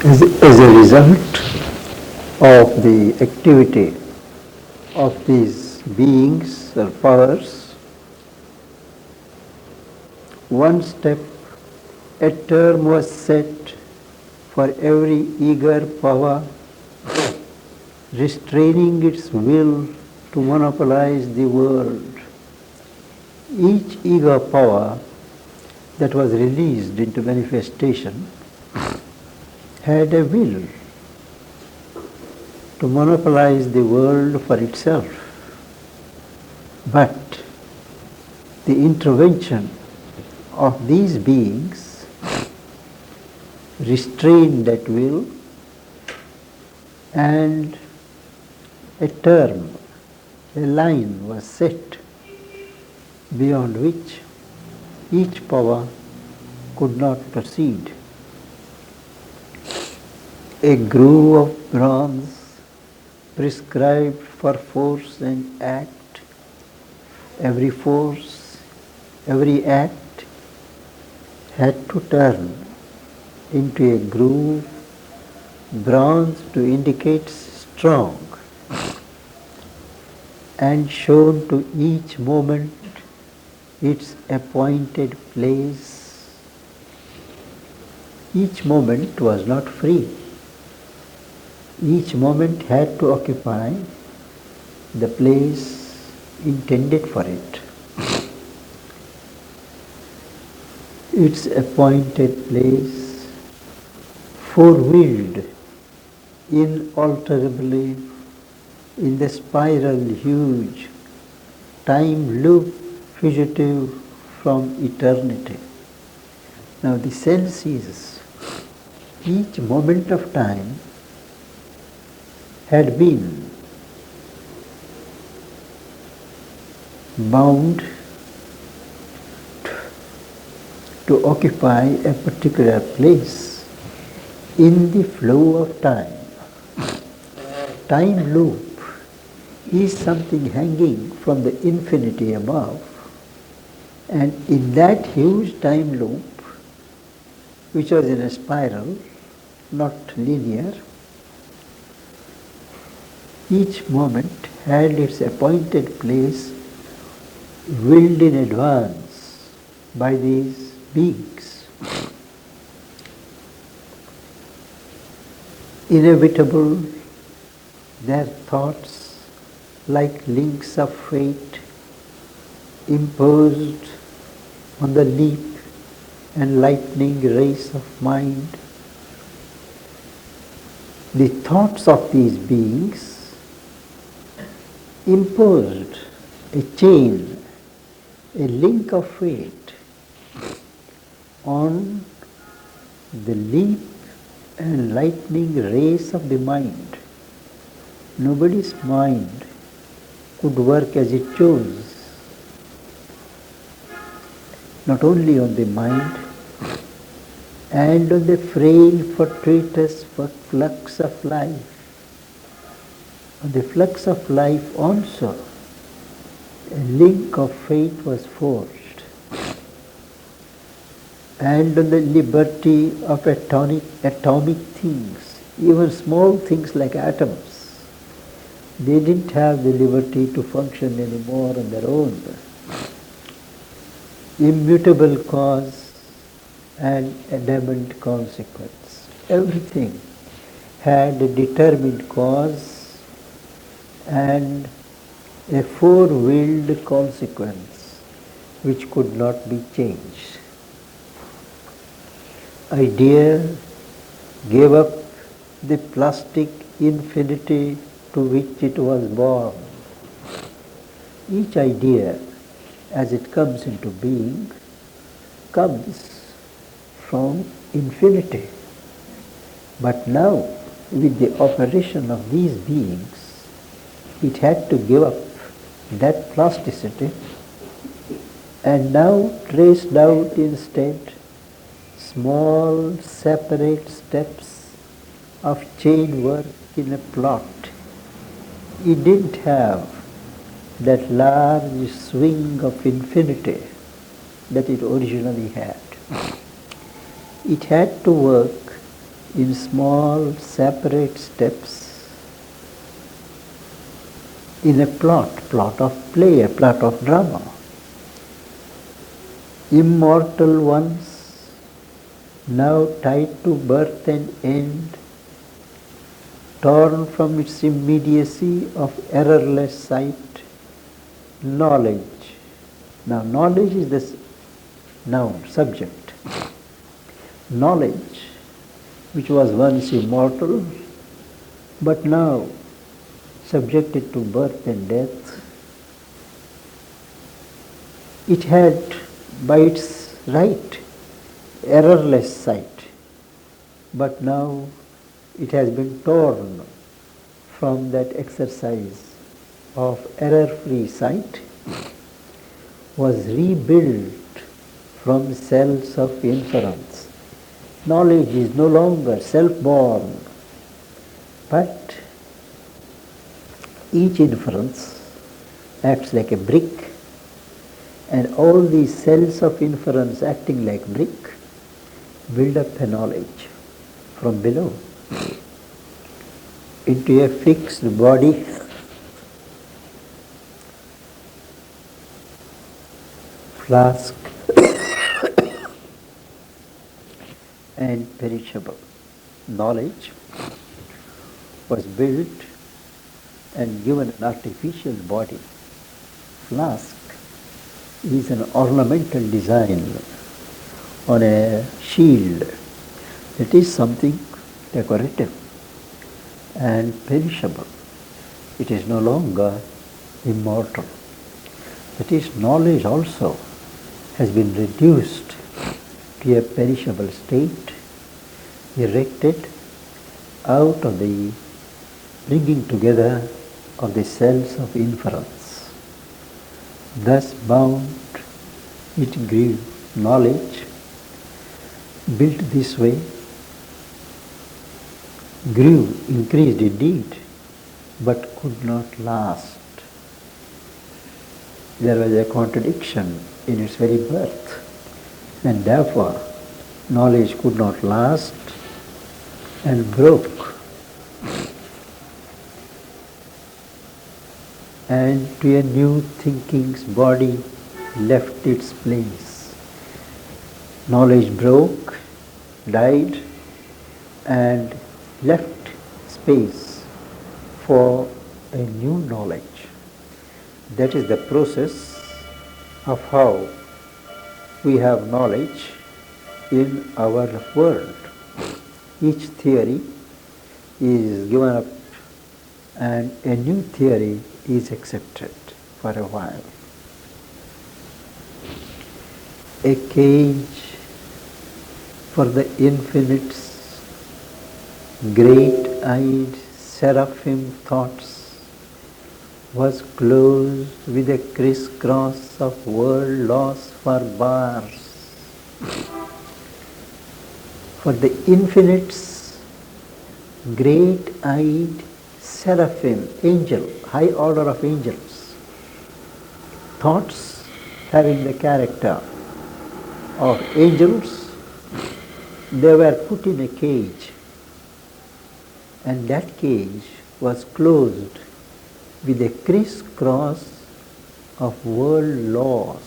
As a result of the activity of these beings or powers, one step, a term was set for every eager power restraining its will to monopolize the world. Each eager power that was released into manifestation had a will to monopolize the world for itself. But the intervention of these beings restrained that will, and a term, a line was set beyond which each power could not proceed. A groove of bronze prescribed for force and act. Every force, every act had to turn into a groove, bronze to indicate strong, and shown to each moment its appointed place. Each moment was not free. Each moment had to occupy the place intended for it. Its appointed place, four-wheeled inalterably in the spiral huge time loop fugitive from eternity. Now the sense is, each moment of time had been bound to occupy a particular place in the flow of time. Time loop is something hanging from the infinity above, and in that huge time loop, which was in a spiral, not linear, each moment had its appointed place willed in advance by these beings. Inevitable, their thoughts, like links of fate, imposed on the leap and lightning race of mind. The thoughts of these beings imposed a chain, a link of fate on the leap and lightning race of the mind. Nobody's mind could work as it chose. Not only on the mind, and on the frail, fortuitous flux of life. On the flux of life also, a link of fate was forged. And on the liberty of atomic things, even small things like atoms, they didn't have the liberty to function anymore on their own. Immutable cause and adamant consequence. Everything had a determined cause and a four-wheeled consequence which could not be changed. Idea gave up the plastic infinity to which it was born. Each idea, as it comes into being, comes from infinity. But now, with the operation of these beings, it had to give up that plasticity and now traced out instead small separate steps of chain work in a plot. It didn't have that large swing of infinity that it originally had. It had to work in small separate steps in a plot of play, a plot of drama. Immortal ones, now tied to birth and end, torn from its immediacy of errorless sight, knowledge. Now knowledge is the noun, subject. Knowledge, which was once immortal, but now subjected to birth and death, it had by its right errorless sight, but now it has been torn from that exercise of error-free sight, was rebuilt from cells of inference. Knowledge is no longer self-born, but each inference acts like a brick, and all these cells of inference acting like brick build up a knowledge from below into a fixed body flask and perishable. Knowledge was built and given an artificial body. Flask is an ornamental design on a shield. It is something decorative and perishable. It is no longer immortal. That is, knowledge also has been reduced to a perishable state, erected out of the bringing together of the cells of inference. Thus bound, it grew. Knowledge, built this way, grew, increased indeed, but could not last. There was a contradiction in its very birth, and therefore knowledge could not last and broke. And to a new thinking's body left its place. Knowledge broke, died, and left space for a new knowledge. That is the process of how we have knowledge in our world. Each theory is given up and a new theory is accepted for a while. A cage for the infinite's great-eyed seraphim thoughts was closed with a crisscross of world laws for bars. For the infinite's great-eyed seraphim, angel, high order of angels, thoughts having the character of angels, they were put in a cage, and that cage was closed with a crisscross of world laws,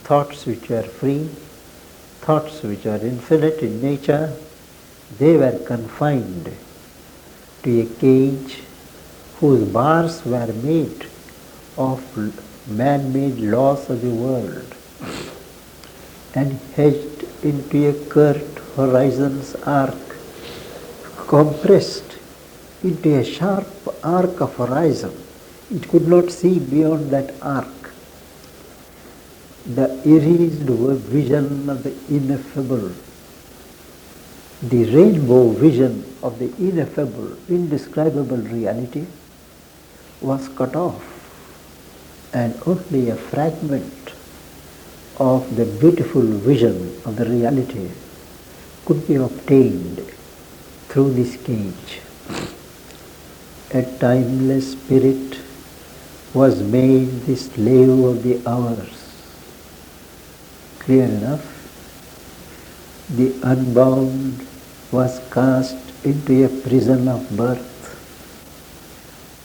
thoughts which were free, thoughts which are infinite in nature. They were confined to a cage whose bars were made of man-made laws of the world and hedged into a curved horizon's arc, compressed into a sharp arc of horizon. It could not see beyond that arc. The erased vision of the ineffable, the rainbow vision of the ineffable, indescribable reality was cut off, and only a fragment of the beautiful vision of the reality could be obtained through this cage. A timeless spirit was made the slave of the hours. Clear enough? The unbound was cast into a prison of birth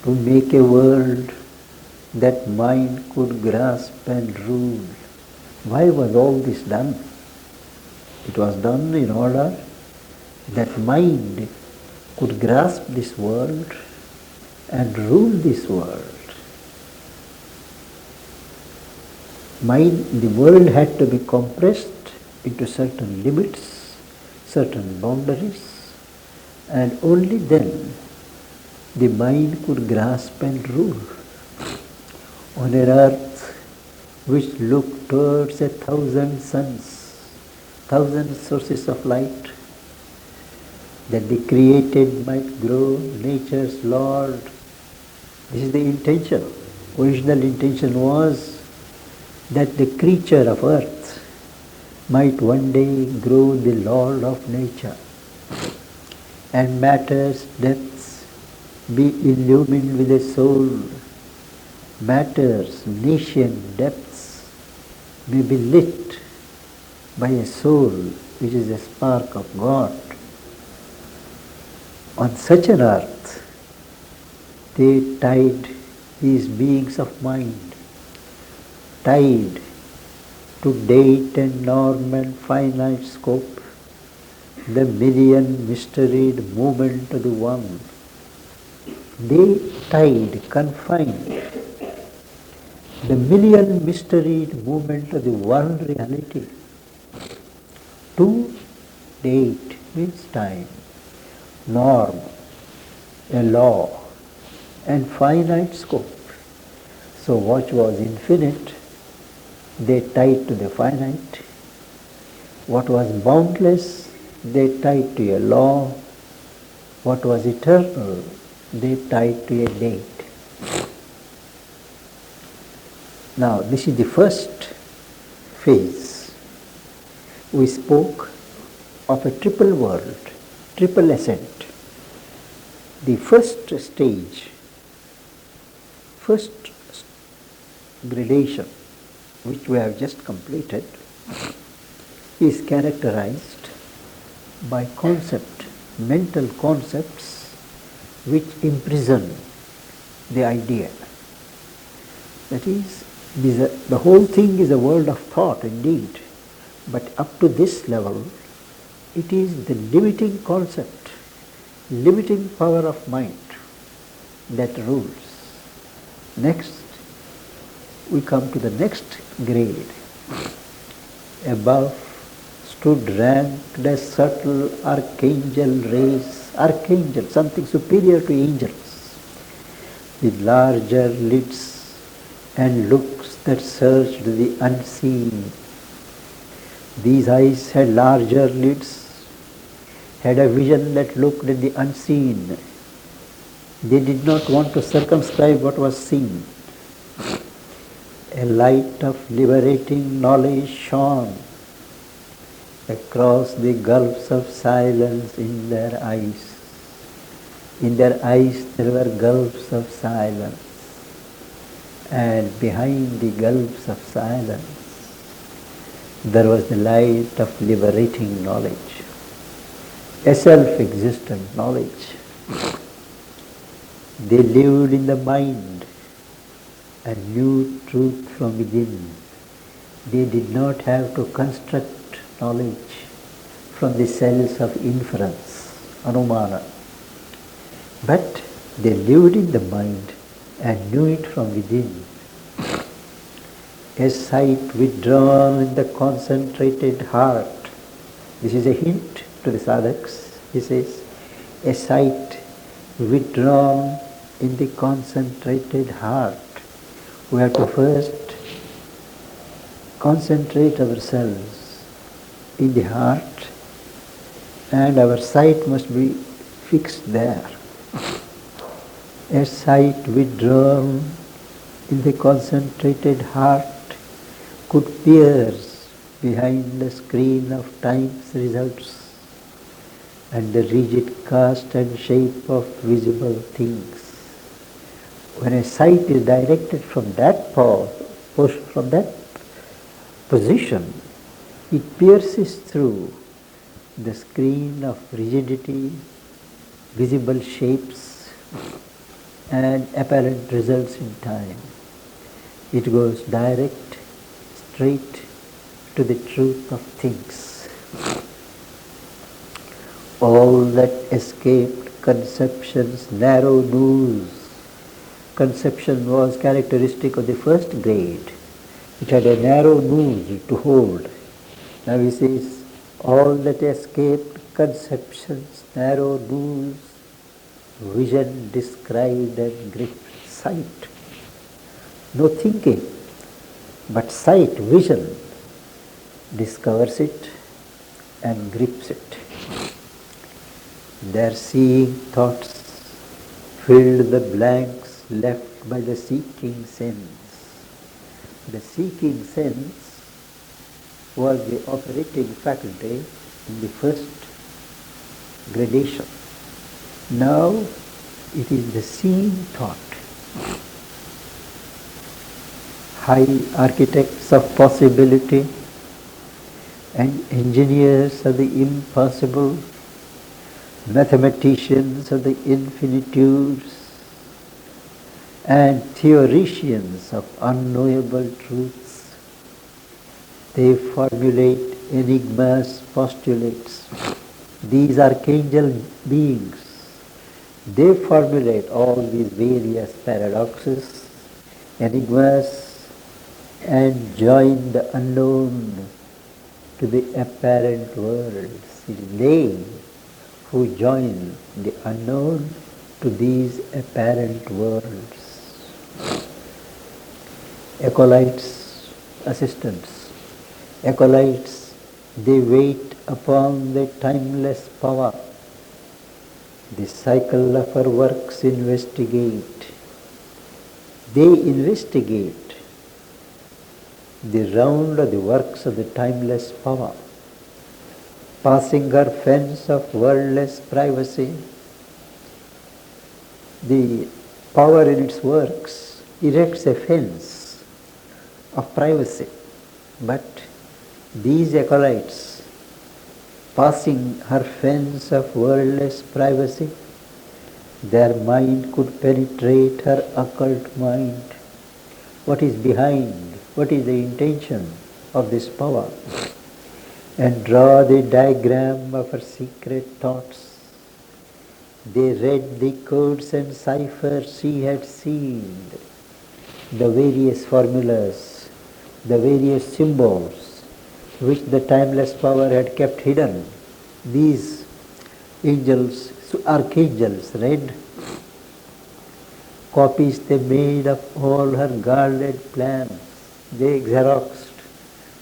to make a world that mind could grasp and rule. Why was all this done? It was done in order that mind could grasp this world and rule this world. The world had to be compressed into certain limits, certain boundaries, and only then the mind could grasp and rule. On an earth which looked towards 1,000 suns, 1,000 sources of light, that the created might grow nature's Lord. This is the intention. Original intention was that the creature of earth might one day grow the Lord of nature, and matter's depths be illumined with a soul. Matter's nascent depths may be lit by a soul which is a spark of God. On such an earth, they tied these beings of mind, tied to date and norm and finite scope, the million mysteried movement of the one. They tied, confined the million mysteried movement of the one reality to date means time, norm, a law, and finite scope. So what was infinite, they tied to the finite. What was boundless, they tied to a law. What was eternal, they tied to a date. Now, this is the first phase. We spoke of a triple world, triple ascent. The first stage, first gradation, which we have just completed, is characterized by mental concepts which imprison the idea. That is, the whole thing is a world of thought indeed, but up to this level, it is the limiting concept, limiting power of mind that rules. Next, we come to the next grade. Above stood ranked as subtle archangel rays, archangel, something superior to angels, with larger lids and looks that searched the unseen. These eyes had larger lids, had a vision that looked at the unseen. They did not want to circumscribe what was seen. A light of liberating knowledge shone across the gulfs of silence in their eyes. In their eyes there were gulfs of silence, and behind the gulfs of silence there was the light of liberating knowledge, a self-existent knowledge. They lived in the mind and knew truth from within. They did not have to construct knowledge from the cells of inference, anumana. But they lived in the mind and knew it from within. A sight withdrawn in the concentrated heart. This is a hint to the sadhaks. He says, a sight withdrawn in the concentrated heart. We have to first concentrate ourselves in the heart, and our sight must be fixed there. A sight withdrawn in the concentrated heart could pierce behind the screen of time's results and the rigid cast and shape of visible things. When a sight is directed from that position, it pierces through the screen of rigidity, visible shapes, and apparent results in time. It goes direct, straight to the truth of things. All that escaped conception's narrow noose. Conception was characteristic of the first grade. It had a narrow noose to hold. Now he says, all that escaped conception's narrow noose, vision described and gripped. Sight. No thinking, but sight, vision, discovers it and grips it. Their seeing thoughts filled the blanks left by the seeking sense. The seeking sense was the operating faculty in the first gradation. Now it is the seeing thought. High architects of possibility and engineers of the impossible, mathematicians of the infinitudes, and theoreticians of unknowable truths. They formulate enigmas, postulates. These archangel beings, they formulate all these various paradoxes, enigmas, and join the unknown to the apparent worlds. It is they who join the unknown to these apparent worlds. Acolytes, assistants. Acolytes, they wait upon the timeless power. The cycle of our works investigate. They investigate the round of the works of the timeless power, passing her fence of worldless privacy. The power in its works erects a fence of privacy, but these acolytes, passing her fence of worldless privacy, their mind could penetrate her occult mind. What is behind? What is the intention of this power? And draw the diagram of her secret thoughts. They read the codes and ciphers she had seen, the various formulas, the various symbols which the timeless power had kept hidden. These angels, archangels read. Copies they made of all her guarded plans. They xeroxed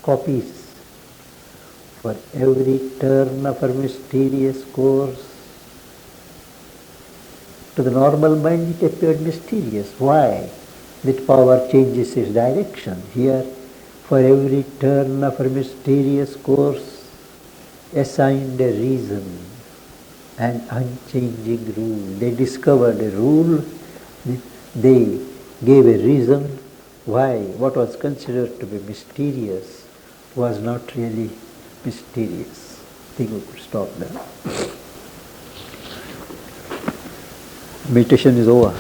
copies for every turn of her mysterious course. To the normal mind it appeared mysterious. Why? That power changes its direction. Here, for every turn of her mysterious course, assigned a reason, an unchanging rule. They discovered a rule, they gave a reason why what was considered to be mysterious was not really mysterious. I think we could stop there. Meditation is over.